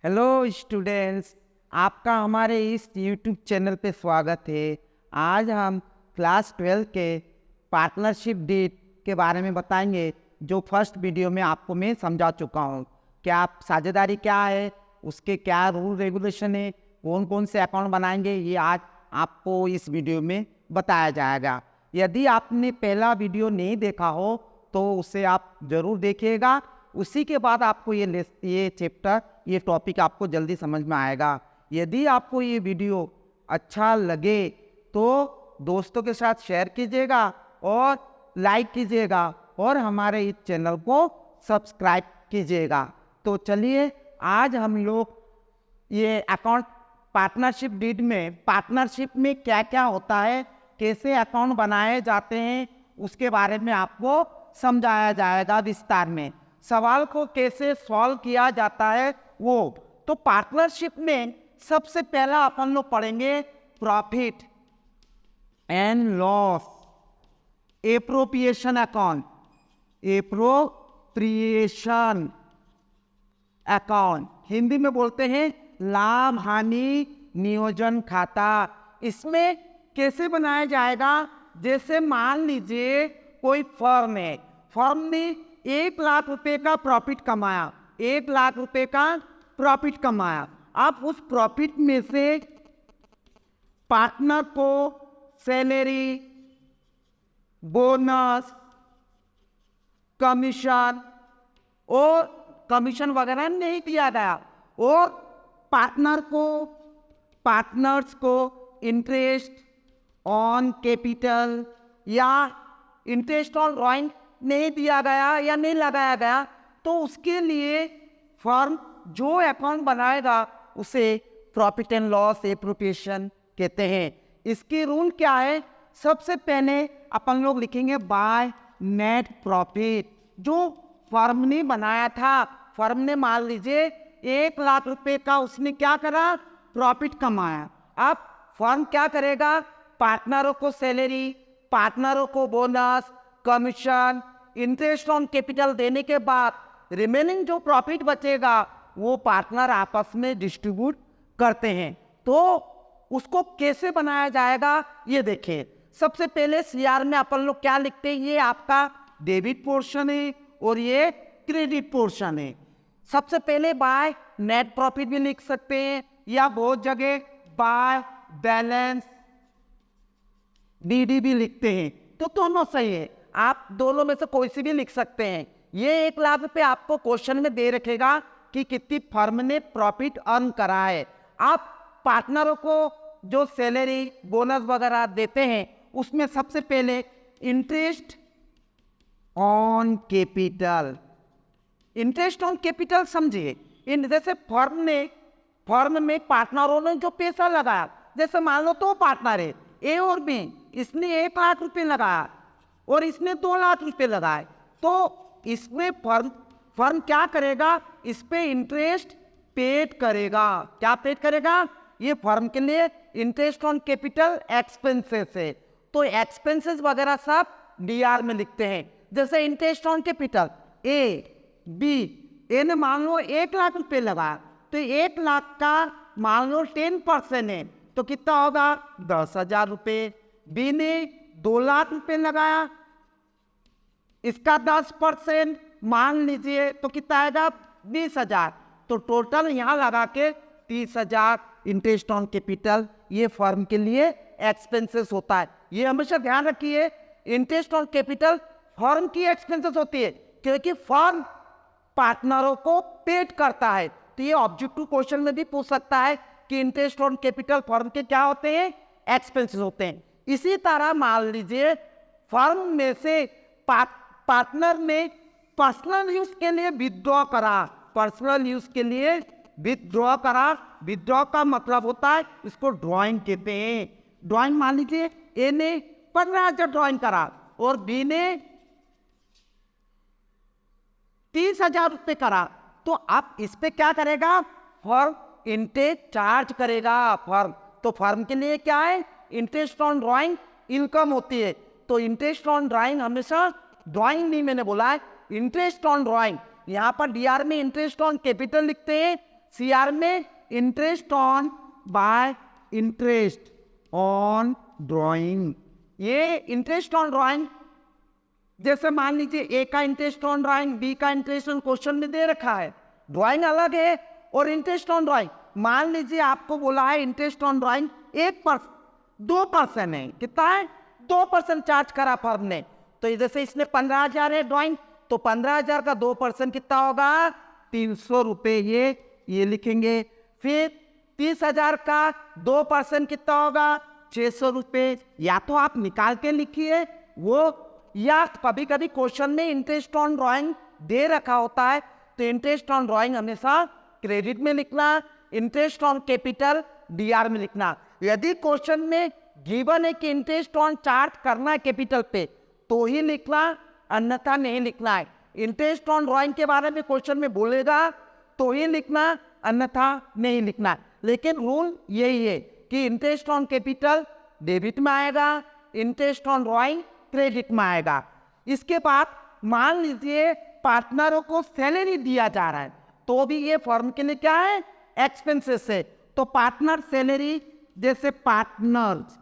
Hello students, आपका हमारे इस यूट्यूब चैनल पे स्वागत है। आज हम क्लास 12 के पार्टनरशिप डीड के बारे में बताएंगे, जो फर्स्ट वीडियो में आपको मैं समझा चुका हूँ। क्या आप साझेदारी क्या है, उसके क्या रूल रेगुलेशन है, कौन कौन से अकाउंट बनाएंगे, ये आज आपको इस वीडियो में बताया जाएगा। यदि आपने पहला वीडियो नहीं देखा हो तो उसे आप ज़रूर देखिएगा। उसी के बाद आपको ये चैप्टर, ये टॉपिक आपको जल्दी समझ में आएगा। यदि आपको ये वीडियो अच्छा लगे तो दोस्तों के साथ शेयर कीजिएगा और लाइक कीजिएगा और हमारे इस चैनल को सब्सक्राइब कीजिएगा। तो चलिए, आज हम लोग ये अकाउंट पार्टनरशिप डीड में, पार्टनरशिप में क्या क्या होता है, कैसे अकाउंट बनाए जाते हैं, उसके बारे में आपको समझाया जाएगा विस्तार में। सवाल को कैसे सॉल्व किया जाता है वो। तो पार्टनरशिप में सबसे पहला अपन लोग पढ़ेंगे profit and loss appropriation account. Appropriation account Hindi में बोलते हैं लाभ हानि नियोजन खाता। इसमें कैसे बनाया जाएगा? जैसे मान लीजिए कोई फर्म है, फर्म ने 1 लाख रुपए का प्रॉफिट कमाया, 1 लाख रुपए का प्रॉफिट कमाया। आप उस प्रॉफिट में से पार्टनर को सैलरी, बोनस, कमीशन और कमीशन वगैरह नहीं दिया गया, और पार्टनर्स को इंटरेस्ट ऑन कैपिटल या इंटरेस्ट ऑन ड्रॉइंग नहीं दिया गया या नहीं लगाया गया, तो उसके लिए फर्म जो अकाउंट बनाएगा उसे प्रॉफिट एंड लॉस एप्रोप्रिएशन कहते हैं। इसकी रूल क्या है? सबसे पहले अपन लोग लिखेंगे बाय नेट प्रॉफिट। जो फर्म ने बनाया था, फर्म ने मान लीजिए 1 लाख रुपए का उसने क्या करा, प्रॉफिट कमाया। अब फर्म क्या करेगा? पार्टनरों को सैलरी, पार्टनरों को bonus, commission, interest on capital देने के बाद रिमेनिंग जो प्रॉफिट बचेगा वो पार्टनर आपस में डिस्ट्रीब्यूट करते हैं। तो उसको कैसे बनाया जाएगा ये देखें। सबसे पहले सीआर में अपन लोग क्या लिखते हैं? ये आपका डेबिट पोर्शन है और ये क्रेडिट पोर्शन है। सबसे पहले बाय नेट प्रॉफिट भी लिख सकते हैं, या बहुत जगह बाय बैलेंस डीडी भी लिखते हैं, तो दोनों सही है। आप दोनों में से कोई सी भी लिख सकते हैं। ये 1 लाख रुपए आपको क्वेश्चन में दे रखेगा कि कितनी फर्म ने प्रॉफिट अर्न करा है। आप पार्टनरों को जो सैलरी, बोनस वगैरह देते हैं, उसमें सबसे पहले interest on capital. Interest on capital समझिए, जैसे फर्म में पार्टनरों ने जो पैसा लगाया, जैसे मान लो 2 पार्टनर है, ए और बी, इसने 1 लाख रुपए लगाया और इसने 2 लाख रुपए लगाए, तो इसमें फर्म क्या करेगा? इस पे इंटरेस्ट पेड करेगा। क्या पेड करेगा? ये फर्म के लिए इंटरेस्ट ऑन कैपिटल एक्सपेंसेस है, तो एक्सपेंसेस वगैरह सब डीआर में लिखते हैं। जैसे इंटरेस्ट ऑन कैपिटल ए ने मान लो 1 लाख रुपए लगाया, तो 1 लाख का मान लो 10% है, तो कितना होगा? 10,000 रुपये। बी ने 2 लाख रुपए लगाया, इसका 10% मान लीजिए तो कितना आएगा? 20,000। तो टोटल यहाँ लगा के 30,000 इंटरेस्ट ऑन कैपिटल, ये फर्म के लिए एक्सपेंसेस होता है। ये हमेशा ध्यान रखिए, इंटरेस्ट ऑन कैपिटल फर्म की एक्सपेंसेस होती है, क्योंकि फर्म पार्टनरों को पेड करता है। तो ये ऑब्जेक्टिव क्वेश्चन में भी पूछ सकता है कि इंटरेस्ट ऑन कैपिटल फर्म के क्या होते हैं? एक्सपेंसेस होते हैं। इसी तरह मान लीजिए फर्म में से पार्टनर ने पर्सनल यूज के लिए विथड्रॉ करा, पर्सनल यूज के लिए विथड्रॉ करा। विथड्रॉ का मतलब होता है, इसको ड्राइंग कहते हैं। ड्राइंग मान लीजिए ए ने 15,000 ड्राइंग करा और बी ने 30,000 रुपये करा, तो आप इस पे क्या करेगा? फर्म इंटरेस्ट चार्ज करेगा फर्म। तो फर्म के लिए क्या है? इंटरेस्ट ऑन ड्राइंग इनकम होती है। तो इंटरेस्ट ऑन ड्राइंग हमेशा, ड्राइंग नहीं मैंने बोला है, इंटरेस्ट ऑन ड्राइंग। यहाँ पर डीआर में इंटरेस्ट ऑन कैपिटल लिखते हैं, सीआर में interest on by interest on drawing. ये इंटरेस्ट ऑन ड्राइंग, जैसे मान लीजिए ए का इंटरेस्ट ऑन ड्राइंग, बी का इंटरेस्ट ऑन क्वेश्चन में दे रखा है, ड्राइंग अलग है और इंटरेस्ट ऑन ड्राइंग। मान लीजिए आपको बोला है इंटरेस्ट ऑन ड्राइंग 2% है, कितना है 2% चार्ज करा फर्म ने। तो जैसे इसने 15,000 है ड्राइंग, तो 15,000 का 2% कितना होगा 300 रुपये, ये लिखेंगे। फिर 30,000 का 2% कितना होगा 600 रुपये। या तो आप निकाल के लिखिए वो, या कभी कभी क्वेश्चन में इंटरेस्ट ऑन ड्राइंग दे रखा होता है तो इंटरेस्ट ऑन ड्राइंग हमेशा क्रेडिट में लिखना, इंटरेस्ट ऑन कैपिटल डीआर में लिखना। यदि क्वेश्चन में गिवन है कि इंटरेस्ट ऑन चार्ज करना है कैपिटल पे तो ही लिखना, अन्यथा नहीं लिखना है। इंटरेस्ट ऑन ड्राइंग के बारे में क्वेश्चन में बोलेगा तो ही लिखना, अन्यथा नहीं लिखना। लेकिन रूल यही है कि इंटरेस्ट ऑन कैपिटल डेबिट में आएगा, इंटरेस्ट ऑन ड्राइंग क्रेडिट में आएगा। इसके बाद मान लीजिए पार्टनरों को सैलरी दिया जा रहा है तो भी ये फर्म के लिए क्या है एक्सपेंसेस है। तो पार्टनर सैलरी, जैसे पार्टनर्स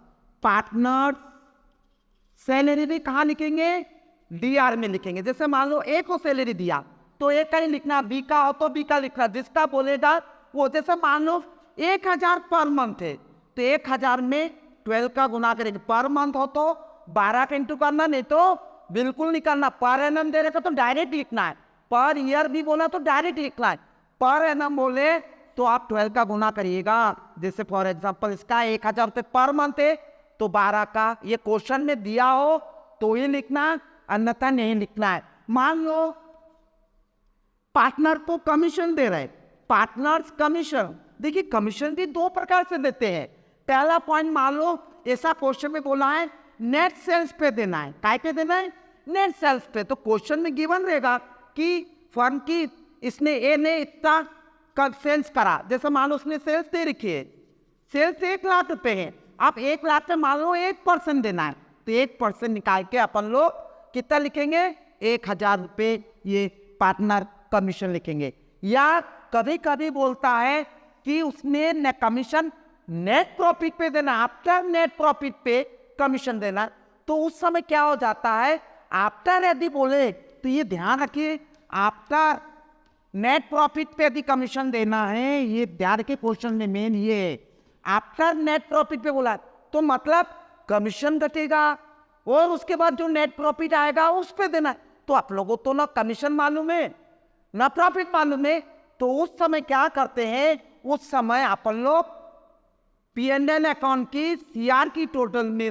सैलरी भी कहाँ लिखेंगे डीआर में लिखेंगे। जैसे मान लो ए को सैलरी दिया तो ए का ही लिखना, बी का हो तो बी का लिखना, जिसका बोलेगा वो। जैसे मान लो 1,000 पर मंथ है तो 1,000 में 12 का गुना करेंगे, पर मंथ हो तो 12 का इंटू करना, नहीं तो बिल्कुल नहीं करना। पर एनम दे रखा तो डायरेक्ट लिखना है, पर ईयर भी बोला तो डायरेक्ट लिखना है। पर एनम बोले तो आप 12 का गुना करिएगा। जैसे फॉर एग्जांपल इसका 1,000 रुपये पर मंथ है तो 12 का, ये क्वेश्चन में दिया हो तो ही लिखना, अन्यथा नहीं लिखना है। मान लो पार्टनर को कमीशन दे रहे, पार्टनर्स कमीशन, देखिए कमीशन भी 2 प्रकार से देते हैं। पहला पॉइंट मान लो ऐसा क्वेश्चन में बोला है नेट सेल्स पे देना है, काय पे देना है नेट सेल्स पे। तो क्वेश्चन में गिवन रहेगा कि फर्म की ए ने इतना कब सेल्स करा। जैसे मान लो उसने सेल्स दे रखी है, सेल्स 1 लाख रुपए है, आप 1 लाख में मान लो 1% देना है तो 1% निकाल के अपन लोग कितना लिखेंगे 1,000 रुपये, ये पार्टनर कमीशन लिखेंगे। या कभी कभी बोलता है कि उसने कमीशन नेट प्रॉफिट पे देना, आफ्टर नेट प्रॉफिट पे कमीशन देना। तो उस समय क्या हो जाता है, आफ्टर यदि बोले तो ये ध्यान रखिए, आफ्टर नेट प्रॉफिट पे यदि कमीशन देना है, ये ध्यान के क्वेश्चन में मेन ये है। आफ्टर नेट प्रॉफिट पे बोला तो मतलब कमीशन घटेगा और उसके बाद जो नेट प्रॉफिट आएगा उस पे देना है। तो आप लोगों तो ना कमीशन मालूम है ना प्रॉफिट मालूम है, तो उस समय क्या करते हैं, उस समय अपन लोग P&L अकाउंट की सीआर की टोटल में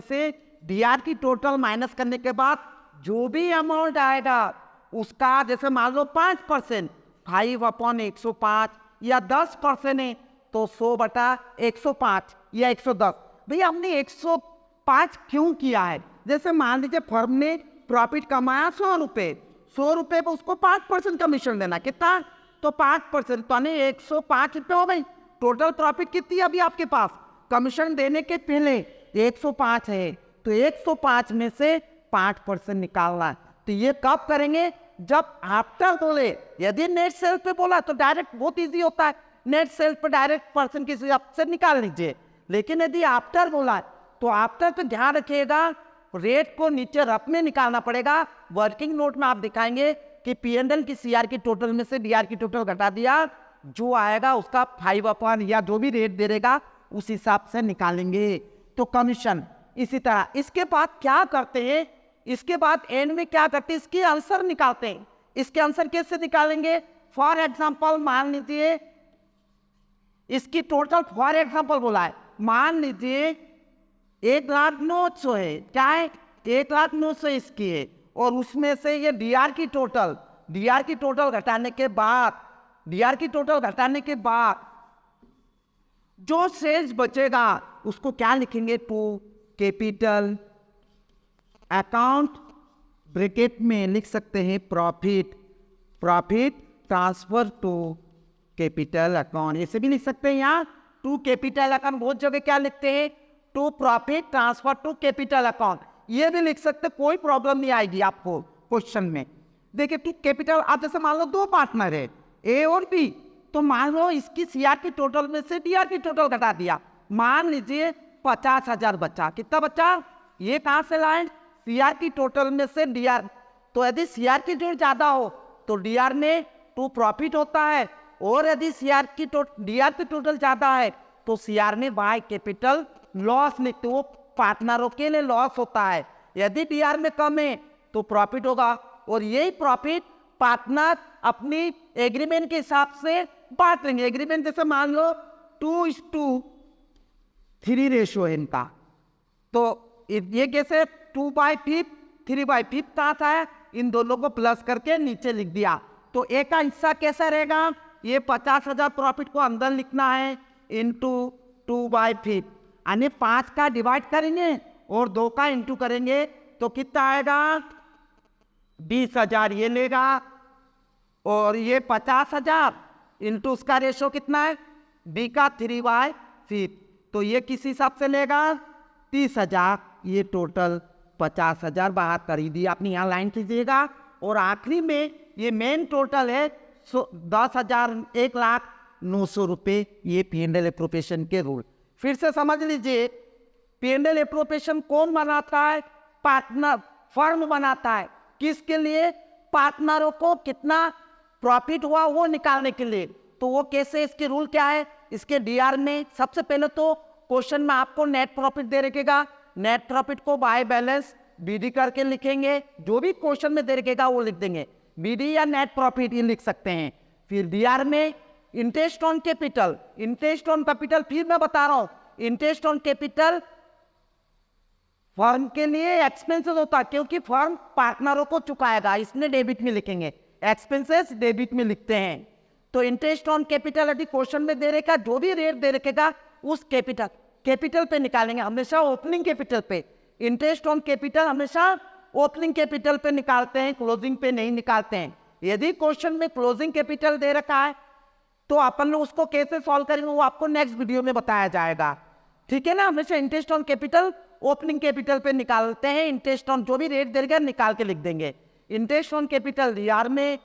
से डीआर की टोटल माइनस करने के बाद जो भी अमाउंट आएगा उसका, जैसे मान लो 5%, 5/105 या 10% है तो 100/105 या 110। भैया हमने 105 क्यों किया है, जैसे मान लीजिए फर्म ने प्रॉफिट कमाया 100 रुपये, 100 रुपये पर उसको 5% कमीशन देना, कितना तो 5%, तो 105 रुपये हो गई। टोटल प्रॉफिट कितनी अभी आपके पास, कमीशन देने के पहले 105 है तो 105 में से 5% निकालना है। तो ये कब करेंगे, जब आफ्टर बोले। यदि नेट सेल्स पे बोला तो डायरेक्ट बहुत इजी होता है, नेट सेल्स पे डायरेक्ट पर्सन के हिसाब से निकाल लीजिए। लेकिन यदि आफ्टर बोला तो आफ्टर तो ध्यान रखिएगा रेट को नीचे रफ में निकालना पड़ेगा। वर्किंग नोट में आप दिखाएंगे कि P&L की सीआर की टोटल में से डीआर की टोटल घटा दिया, जो आएगा उसका 5/, या जो भी रेट दे देगा उस हिसाब से निकालेंगे। तो कमीशन इसी तरह। इसके बाद क्या करते हैं, इसके बाद एंड में क्या करते हैं, इसके आंसर निकालते हैं। इसके आंसर कैसे निकालेंगे, फॉर एग्जांपल मान लीजिए इसकी टोटल, फॉर एग्जांपल बोला है, मान लीजिए 1,09,000 है, क्या है 1,09,000 इसकी है, और उसमें से ये डीआर की टोटल घटाने के बाद जो सेल्स बचेगा उसको क्या लिखेंगे, टू कैपिटल अकाउंट, ब्रैकेट में लिख सकते हैं profit transfer to capital account, ऐसे भी लिख सकते हैं। यहाँ टू कैपिटल अकाउंट बहुत जगह क्या लिखते हैं, to profit transfer to capital account, ये भी लिख सकते, कोई प्रॉब्लम नहीं आएगी आपको क्वेश्चन में। देखिए टू कैपिटल, आप जैसे मान लो 2 पार्टनर है, ए और बी। तो मान लो इसकी सीआर की टोटल में से डीआर की टोटल घटा दिया, मान लीजिए 50,000 बचा। कितना बचा? ये कहाँ से लाए? सीआर की टोटल में से डीआर। तो यदि सीआर की टोटल ज्यादा हो तो डीआर में टू प्रॉफिट होता है, और यदि सीआर की डीआर की टोटल ज्यादा है तो सीआर में बाय कैपिटल लॉस लिखते, वो पार्टनरों के लिए लॉस होता है। यदि डीआर में कम है तो प्रॉफिट होगा, और यही प्रॉफिट पार्टनर अपनी एग्रीमेंट के हिसाब से बांट लेंगे। एग्रीमेंट जैसे मान लो 2:3 रेशियो है इनका, तो ये कैसे 2/5 3/5 कहाँ था है? इन दोनों को प्लस करके नीचे लिख दिया। तो ए का हिस्सा कैसा रहेगा? ये 50,000 प्रॉफिट को अंदर लिखना है इंटू 2/5, यानी 5 का डिवाइड करेंगे और 2 का इंटू करेंगे तो कितना आएगा? 20,000 ये लेगा, और ये 50,000 इंटू उसका रेशो कितना है? बी का 3/5, तो ये किस हिसाब से लेगा? 30,000। ये टोटल 50,000 बाहर कर ही दिया, अपनी यहाँ लाइन कीजिएगा। और आखिरी में ये मेन टोटल है 10,000 1,09,000 रुपये। ये P&L एप्रोप्रिएशन के रूल फिर से समझ लीजिए। P&L एप्रोप्रिएशन कौन बनाता है? पार्टनर, फर्म बनाता है। किसके लिए? पार्टनरों को कितना प्रॉफिट हुआ वो निकालने के लिए। तो वो कैसे, इसके रूल क्या है? इसके डीआर में सबसे पहले तो क्वेश्चन में आपको नेट प्रॉफिट दे रखेगा, नेट प्रॉफिट को बाय बैलेंस बीडी करके लिखेंगे। जो भी क्वेश्चन में दे रखेगा वो लिख देंगे, बीडी या नेट प्रॉफिट ये लिख सकते हैं। फिर डीआर में interest on capital, interest on capital फिर मैं बता रहा हूं, इंटरेस्ट ऑन कैपिटल फर्म के लिए एक्सपेंसेस होता है, क्योंकि फर्म पार्टनरों को चुकाएगा, इसमें डेबिट में लिखेंगे, एक्सपेंसेस डेबिट में लिखते हैं। तो इंटरेस्ट ऑन कैपिटल यदि क्वेश्चन में दे रखेगा, जो भी रेट दे रखेगा उस कैपिटल पे निकालेंगे, हमेशा ओपनिंग कैपिटल पे। इंटरेस्ट ऑन कैपिटल हमेशा ओपनिंग कैपिटल पे निकालते हैं, क्लोजिंग पे नहीं निकालते हैं। यदि क्वेश्चन में क्लोजिंग कैपिटल दे रखा है तो अपन लोग उसको कैसे सॉल्व करेंगे वो आपको नेक्स्ट वीडियो में बताया जाएगा, ठीक है ना। हमेशा interest on capital opening capital पे निकालते हैं, इंटरेस्ट ऑन जो भी रेट देगा निकाल के लिख देंगे। इंटरेस्ट ऑन कैपिटल डीआर में।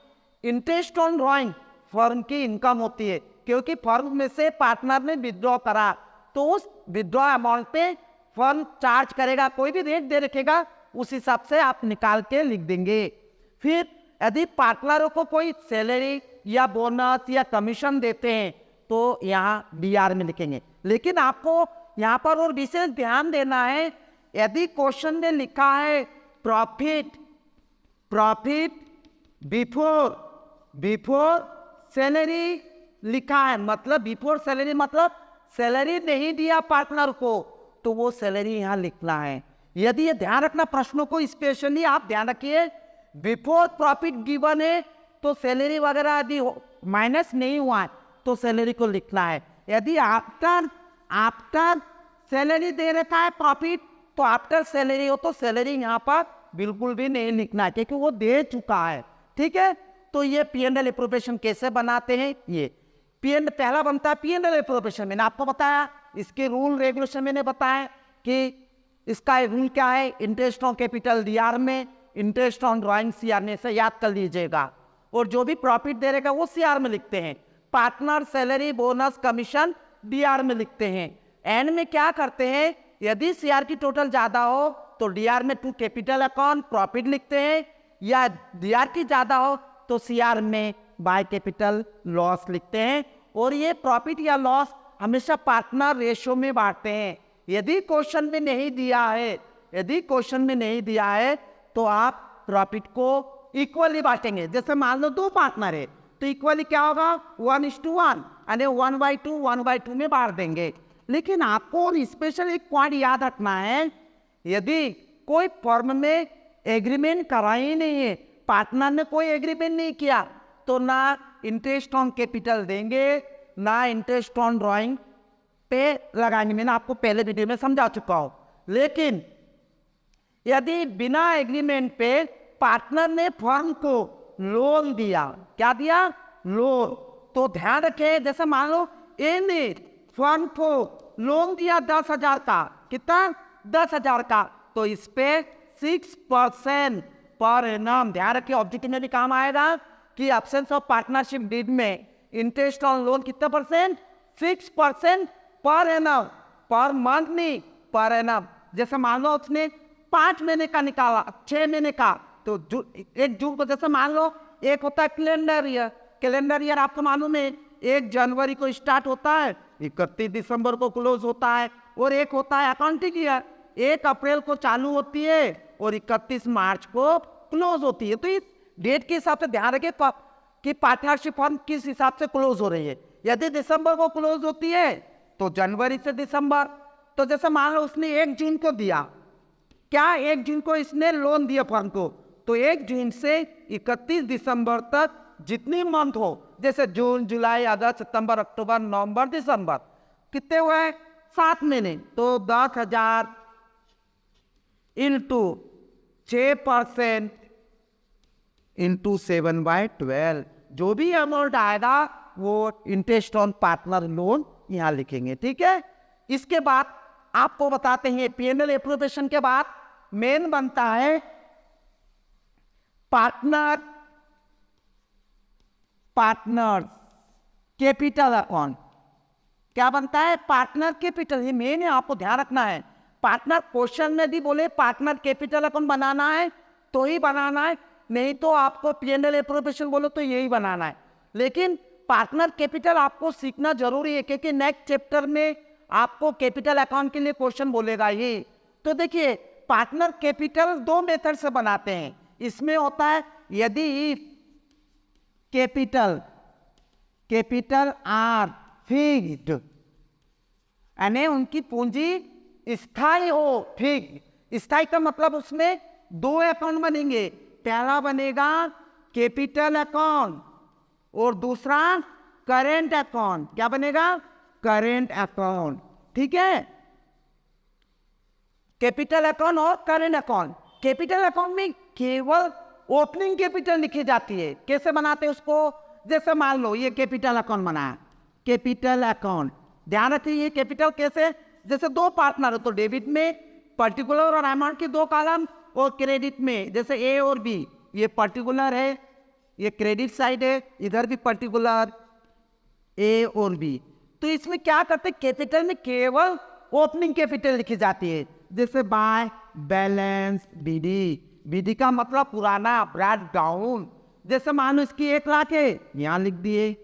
इंटरेस्ट ऑन ड्रॉइंग फर्म की इनकम होती है, क्योंकि फर्म में से पार्टनर ने विड्रॉ करा तो उस विड्रॉ अमाउंट पे फर्म चार्ज करेगा, कोई भी रेट दे रखेगा उस हिसाब से आप निकाल के लिख देंगे। फिर यदि पार्टनरों को कोई सैलरी या बोनस या कमीशन देते हैं तो यहाँ डीआर में लिखेंगे। लेकिन आपको यहाँ पर और विशेष ध्यान देना है, यदि क्वेश्चन में लिखा है प्रॉफिट बिफोर सैलरी लिखा है, मतलब बिफोर सैलरी मतलब सैलरी नहीं दिया पार्टनर को, तो वो सैलरी यहाँ लिखना है। यदि ये ध्यान रखना, प्रश्नों को स्पेशली आप ध्यान रखिए, बिफोर प्रॉफिट गिवन है तो सैलरी वगैरह यदि माइनस नहीं हुआ है तो सैलरी को लिखना है। यदि आफ्टर सैलरी दे रखा है प्रॉफिट तो आफ्टर सैलरी हो तो सैलरी यहाँ पर बिल्कुल भी नहीं लिखना है, क्योंकि वो दे चुका है, ठीक है। तो ये P&L एप्रोप्रिएशन कैसे बनाते हैं, ये पहला बनता है P&L एप्रोप्रिएशन। मैंने आपको बताया, इसके रूल रेगुलेशन मैंने बताया कि इसका रूल क्या है। इंटरेस्ट ऑन कैपिटल डीआर में, इंटरेस्ट ऑन ड्रॉइंग सीआर में, से याद कर लीजिएगा। और जो भी प्रॉफिट दे रहेगा वो सीआर में लिखते हैं, partner salary bonus commission DR में लिखते हैं। एंड में क्या करते हैं, यदि सीआर की टोटल ज्यादा हो तो डीआर में टू कैपिटल अकाउंट प्रॉफिट लिखते हैं, या डीआर की ज्यादा हो तो सीआर में बाय कैपिटल लॉस लिखते हैं। और ये प्रॉफिट या लॉस हमेशा पार्टनर रेशियो में बांटते हैं। यदि क्वेश्चन में नहीं दिया है तो आप प्रॉफिट को इक्वली बांटेंगे। जैसे मान लो 2 पार्टनर है तो इक्वली क्या होगा, 1:1, यानी 1/2 में बांट देंगे। लेकिन आपको और स्पेशल एक पॉइंट याद रखना है, यदि कोई फर्म में एग्रीमेंट करा ही नहीं है, पार्टनर ने कोई एग्रीमेंट नहीं किया, तो ना इंटरेस्ट ऑन कैपिटल देंगे ना इंटरेस्ट ऑन ड्रॉइंग पे लगाएंगे। मैंने आपको पहले वीडियो में समझा चुका हूं। लेकिन यदि बिना एग्रीमेंट पे पार्टनर ने फर्म को लोन दिया, क्या दिया, लोन, तो ध्यान रखें, जैसे मान लो ए ने फर्म को लोन दिया 10,000 का, कितना, 10,000 का, तो इस पे 6% पर एनम, ध्यान रखिए ऑब्जेक्टिव में भी काम आएगा, कि एब्सेंस ऑफ पार्टनरशिप डीड में इंटरेस्ट ऑन लोन कितना percent, 6% per annum, per month नहीं, पर एनम। जैसे मान लो उसने 5 महीने का निकाला, 6 महीने का, तो 1 जून को जैसे मान लो, एक होता है कैलेंडर ईयर। कैलेंडर ईयर आपको मालूम है 1 जनवरी को स्टार्ट होता है, 31 दिसंबर को क्लोज होता है। और एक होता है अकाउंटिंग ईयर, 1 अप्रैल को चालू होती है और 31 मार्च को क्लोज होती है। तो इस डेट के हिसाब से ध्यान रखें कि पार्टनरशिप फर्म किस हिसाब से क्लोज हो रही है। यदि दिसंबर को क्लोज होती है तो जनवरी से दिसंबर। तो जैसे मान लो उसने 1 जून को दिया, क्या 1 जून को इसने लोन दिया फर्म को, तो 1 जून से 31 दिसंबर तक जितनी मंथ हो, जैसे जून, जुलाई, अगस्त, सितंबर, अक्टूबर, नवंबर, दिसंबर, कितने हुए, 7 महीने। तो 10,000 इंटू 6% इंटू 7/12, जो भी अमाउंट आएगा वो इंटरेस्ट ऑन पार्टनर लोन यहां लिखेंगे। ठीक है, इसके बाद आपको बताते हैं P&L एप्रोप्रिएशन के बाद मेन बनता है पार्टनर कैपिटल अकाउंट। क्या बनता है, पार्टनर कैपिटल। ये मेन है, आपको ध्यान रखना है। पार्टनर क्वेश्चन में भी बोले पार्टनर कैपिटल अकाउंट बनाना है तो ही बनाना है, नहीं तो आपको P&L एप्रोप्रिएशन बोलो तो यही बनाना है। लेकिन पार्टनर कैपिटल आपको सीखना जरूरी है, क्योंकि नेक्स्ट चैप्टर में आपको कैपिटल अकाउंट के लिए क्वेश्चन बोलेगा ये। तो देखिए, पार्टनर कैपिटल 2 मेथड से बनाते हैं। इसमें होता है यदि कैपिटल आर फिक्स्ड, यानी उनकी पूंजी स्थायी हो। फिक्स्ड, स्थायी का मतलब उसमें 2 अकाउंट बनेंगे। पहला बनेगा कैपिटल अकाउंट और दूसरा करेंट अकाउंट। क्या बनेगा, करेंट अकाउंट। ठीक है, कैपिटल अकाउंट और करेंट अकाउंट। कैपिटल अकाउंट में केवल ओपनिंग कैपिटल लिखी जाती है। कैसे बनाते हैं उसको, जैसे मान लो ये कैपिटल अकाउंट बनाया, कैपिटल अकाउंट। ध्यान रखिए ये कैपिटल कैसे, जैसे 2 पार्टनर हो तो डेबिट में पर्टिकुलर और अमाउंट के 2 कॉलम, और क्रेडिट में जैसे ए और बी, ये पर्टिकुलर है, ये क्रेडिट साइड है, इधर भी पर्टिकुलर ए और बी। तो इसमें क्या करते हैं, कैपिटल में केवल ओपनिंग कैपिटल लिखी जाती है। जैसे बाय बैलेंस बीडी, बीडी का मतलब पुराना ब्रैड डाउन। जैसे मान लो इसकी 1 लाख है, यहाँ लिख दिए,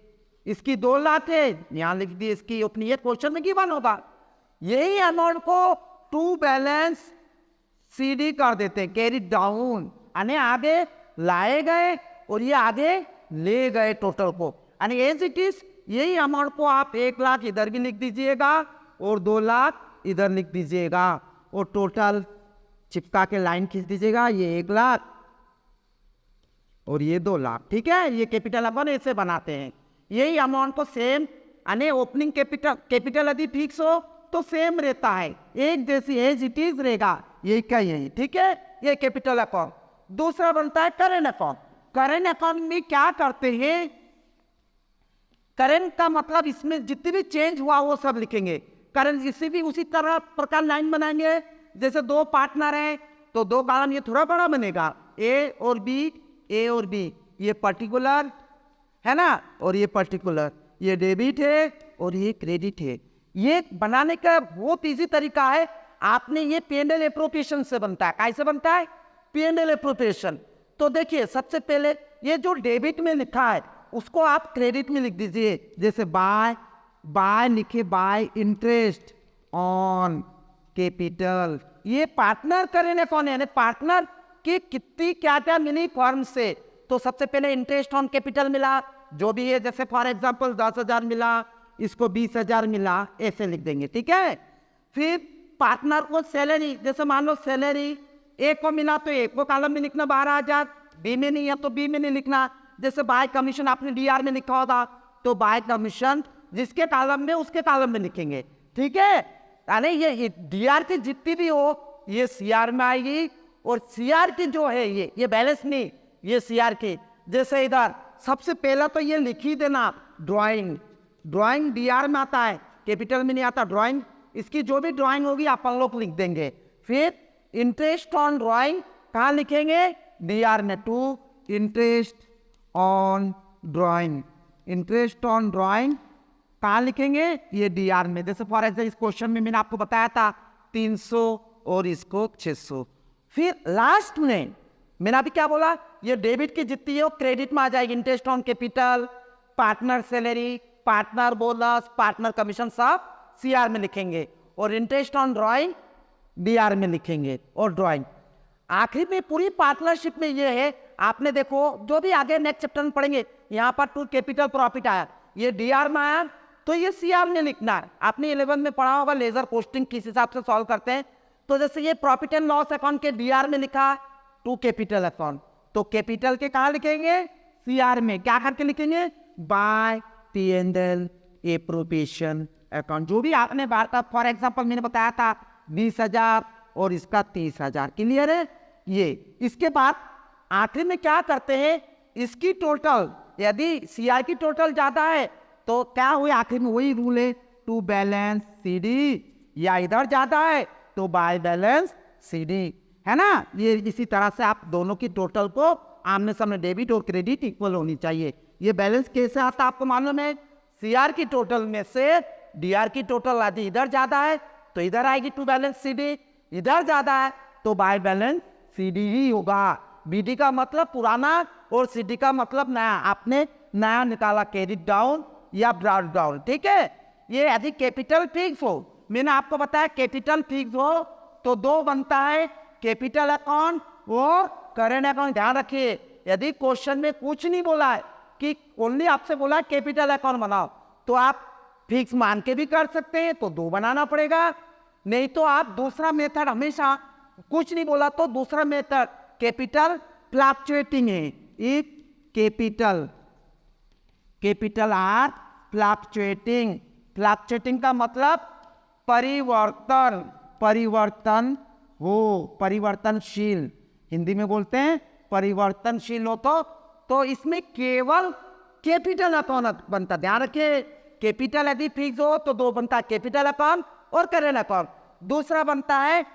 इसकी 2 लाख है, यहाँ लिख दिए, इसकी ओपनिंग, ये क्वेश्चन में गिवन होगा। यही अमाउंट को टू बैलेंस सीडी कर देते हैं, कैरी डाउन, यानी आगे लाए गए और ये आगे ले गए टोटल को, यानी एज इट इज यही अमाउंट को आप 1 लाख इधर भी लिख दीजिएगा और 2 लाख इधर लिख दीजिएगा और टोटल चिपका के लाइन खींच दीजिएगा। ये 1 लाख और ये 2 लाख। ठीक है, ये कैपिटल अकाउंट ऐसे बनाते हैं। यही अमाउंट को सेम, यानी ओपनिंग कैपिटल यदि फिक्स हो तो सेम रहता है, एक जैसी एज इट इज रहेगा, यही का यही। ठीक है, ये कैपिटल अकाउंट। दूसरा बनता है करेंट अकाउंट। करेंट अकाउंट में क्या करते हैं, करेंट का मतलब इसमें जितनी भी चेंज हुआ वो सब लिखेंगे। करेंट इसी भी उसी तरह प्रकार लाइन बनाएंगे। जैसे 2 पार्टनर हैं तो 2 कॉलम, ये थोड़ा बड़ा बनेगा, ए और बी, ये पर्टिकुलर है ना, और ये पर्टिकुलर, ये डेबिट है और ये क्रेडिट है। ये बनाने का बहुत इजी तरीका है। आपने ये P&L एप्रोप्रिएशन से बनता है। कैसे बनता है P&L एप्रोप्रिएशन, तो देखिए सबसे पहले ये जो डेबिट में लिखा है उसको आप क्रेडिट में लिख दीजिए। जैसे बाय लिखे, बाय इंटरेस्ट ऑन कैपिटल। ये पार्टनर करेंगे कौन है, पार्टनर की कितनी क्या क्या मिली फर्म से। तो सबसे पहले इंटरेस्ट ऑन कैपिटल मिला, जो भी है, जैसे फॉर एग्जांपल 10,000 मिला, इसको 20,000 मिला, ऐसे लिख देंगे। ठीक है, फिर पार्टनर को सैलरी, जैसे मान लो सैलरी ए को मिला तो ए को कॉलम में लिखना 12,000, बी में नहीं है तो बी में नहीं लिखना। जैसे बाय कमीशन आपने डीआर में लिखा होगा तो बाय कमीशन जिसके कॉलम में उसके कॉलम में लिखेंगे। ठीक है, यानी ये डीआर की जितनी भी हो ये सीआर में आएगी, और सीआर की जो है ये बैलेंस नहीं, ये सीआर की। जैसे इधर सबसे पहला तो ये लिख ही देना, ड्राइंग डीआर में आता है, कैपिटल में नहीं आता ड्राइंग। इसकी जो भी ड्राइंग होगी अपन लोग लिख देंगे। फिर इंटरेस्ट ऑन ड्राइंग कहाँ लिखेंगे, डीआर में, to interest on drawing. Interest on drawing कहाँ लिखेंगे? ये डीआर में। जैसे फॉर एग्जाम्पल इस क्वेश्चन में मैंने आपको बताया था 300 और इसको 600। फिर लास्ट में मैंने अभी क्या बोला, ये डेबिट की जितनी है वो क्रेडिट में आ जाएगी। Interest on capital, partner salary, partner bonus, partner commission सब सीआर में लिखेंगे और इंटरेस्ट ऑन ड्राइंग डीआर में लिखेंगे। और ड्राइंग आखिरी में पूरी पार्टनरशिप में ये है, आपने देखो जो भी आगे नेक्स्ट चैप्टर में पढ़ेंगे, यहाँ पर टू कैपिटल प्रॉफिट आया, ये डीआर में आया तो ये सीआर में लिखना है। आपने 11 में पढ़ा होगा लेजर पोस्टिंग किस हिसाब से सॉल्व करते हैं। तो जैसे ये प्रॉफिट एंड लॉस अकाउंट के डीआर में लिखा टू कैपिटल अकाउंट, तो कैपिटल के कहाँ लिखेंगे? सीआर में। क्या करके लिखेंगे? By P&L appropriation account. जो भी आपने बात का फॉर एग्जांपल मैंने बताया था 20,000 और इसका 30,000। क्लियर है? ये इसके बाद आखिरी में क्या करते हैं, इसकी टोटल यदि सीआर की टोटल ज्यादा है तो क्या हुए, आखिर में वही रूल है टू बैलेंस सीडी, या इधर ज्यादा है तो बाय बैलेंस सीडी, है ना। ये इसी तरह से आप दोनों की टोटल को आमने सामने डेबिट और क्रेडिट इक्वल होनी चाहिए। ये बैलेंस कैसे आता है आपको मालूम है? सीआर की टोटल में से डीआर की टोटल यदि इधर ज्यादा है तो इधर आएगी टू बैलेंस सीडी, इधर ज्यादा है तो बाय बैलेंस सीडी ही होगा। बीडी का मतलब पुराना और सीडी का मतलब नया। आपने नया निकाला क्रेडिट डाउन या ब्राउन डाउन, ठीक है। ये यदि कैपिटल फिक्स हो, मैंने आपको बताया कैपिटल फिक्स हो तो दो बनता है, कैपिटल अकाउंट और करेंट अकाउंट। ध्यान रखिए, यदि क्वेश्चन में कुछ नहीं बोला है कि ओनली आपसे बोला है कैपिटल अकाउंट बनाओ, तो आप फिक्स मान के भी कर सकते हैं, तो दो बनाना पड़ेगा। नहीं तो आप दूसरा मेथड, हमेशा कुछ नहीं बोला तो दूसरा मेथड कैपिटल फ्लक्चुएटिंग है। If capital R fluctuating, fluctuating का मतलब परिवर्तन हो, परिवर्तनशील, हिंदी में बोलते हैं परिवर्तनशील हो तो इसमें केवल कैपिटल अकाउंट बनता। ध्यान रखिए, कैपिटल यदि फिक्स हो तो दो बनता है, कैपिटल अकाउंट और करेंट अकाउंट। दूसरा बनता है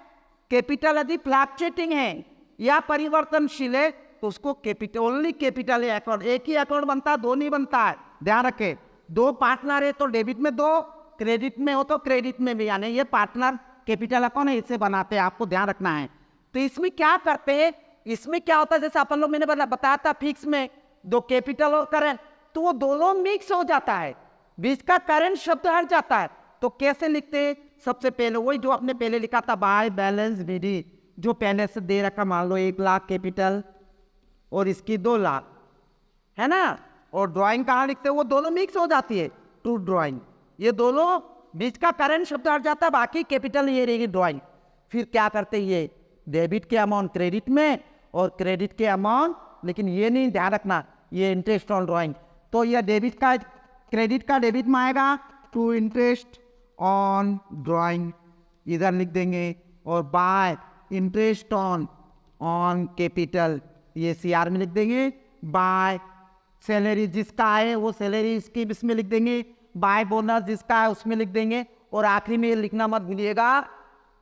कैपिटल यदि फ्लक्चुएटिंग है या परिवर्तनशील है तो उसको कैपिटल, ओनली कैपिटल अकाउंट, एक ही अकाउंट बनता है, दो नहीं बनता है। ध्यान रखें, दो पार्टनर है तो डेबिट में दो, क्रेडिट में हो तो क्रेडिट में भी, यानी ये पार्टनर कैपिटल अकाउंट है, इसे बनाते हैं, आपको ध्यान रखना है। तो इसमें क्या करते हैं, इसमें क्या होता है, जैसे अपन लोग मैंने बताया था फिक्स में दो कैपिटल और करेंट, तो वो दोनों मिक्स हो जाता है, बीच का करेंट शब्द हट जाता है। तो कैसे लिखते हैं? सबसे पहले वही जो आपने पहले लिखा था बाय बैलेंस बीडी, जो पहले से दे रखा, मान लो 1 लाख कैपिटल और इसकी 2 लाख, है ना। और ड्राइंग कहाँ लिखते हैं? वो दोनों मिक्स हो जाती है टू ड्राइंग, ये दोनों बीच का करंट शब्द हट जाता है, बाकी कैपिटल ये रहेगी ड्राइंग। फिर क्या करते हैं, ये डेबिट के अमाउंट क्रेडिट में और क्रेडिट के अमाउंट, लेकिन ये नहीं, ध्यान रखना, ये इंटरेस्ट ऑन ड्राइंग, तो यह डेबिट का क्रेडिट का डेबिट में आएगा टू इंटरेस्ट ऑन ड्राइंग, इधर लिख देंगे। और बाय इंटरेस्ट ऑन कैपिटल, ये सीआर में लिख देंगे। बाय सैलरी जिसका है वो सैलरी इसकी इसमें लिख देंगे, बाय बोनस जिसका है उसमें लिख देंगे। और आखिरी में ये लिखना मत भूलिएगा,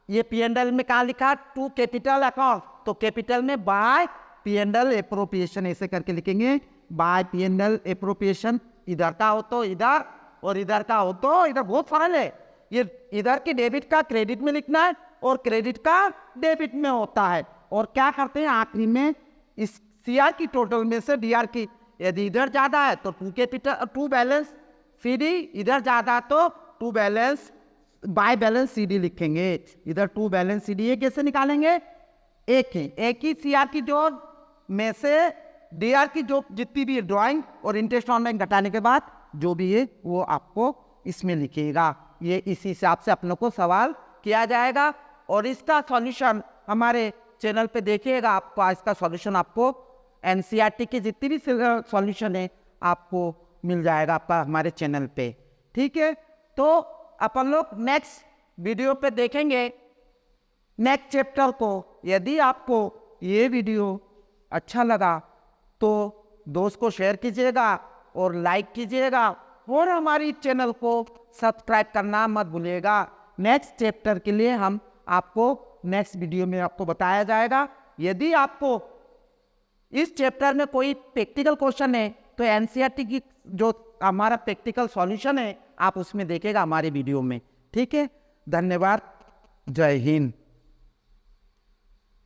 ये पी&एल में कहाँ लिखा? टू कैपिटल अकाउंट, तो कैपिटल में बाय पी&एल एप्रोप्रिएशन, ऐसे करके लिखेंगे बाय पी&एल एप्रोप्रिएशन। इधर का हो तो इधर और इधर का हो तो इधर, बहुत सरल है। ये इधर के डेबिट का क्रेडिट में लिखना है और क्रेडिट का डेबिट में होता है। और क्या करते हैं आखिरी में, इस सीआर की टोटल में से डीआर की यदि इधर ज्यादा है तो to capital to balance CD, इधर ज्यादा तो to balance by balance CD लिखेंगे। इधर टू बैलेंस सीडी, ये कैसे निकालेंगे? एक ही सीआर की जो में से डीआर की जो जितनी भी ड्राइंग और इंटरेस्ट ऑन बैंक घटाने के बाद जो भी है वो आपको इसमें लिखिएगा। ये इसी हिसाब से अपनों को सवाल किया जाएगा और इसका सॉल्यूशन हमारे चैनल पे देखिएगा। आपको इसका सॉल्यूशन आपको एनसीईआरटी की जितनी भी सॉल्यूशन है आपको मिल जाएगा आपका हमारे चैनल पे, ठीक है। तो अपन लोग नेक्स्ट वीडियो पे देखेंगे नेक्स्ट चैप्टर को। यदि आपको ये वीडियो अच्छा लगा तो दोस्त को शेयर कीजिएगा और लाइक कीजिएगा और हमारी चैनल को सब्सक्राइब करना मत भूलिएगा। नेक्स्ट चैप्टर के लिए हम आपको नेक्स्ट वीडियो में आपको बताया जाएगा। यदि आपको इस चैप्टर में कोई प्रैक्टिकल क्वेश्चन है तो एनसीईआरटी की जो हमारा प्रैक्टिकल सॉल्यूशन है आप उसमें देखेगा हमारे वीडियो में। ठीक है, धन्यवाद, जय हिंद।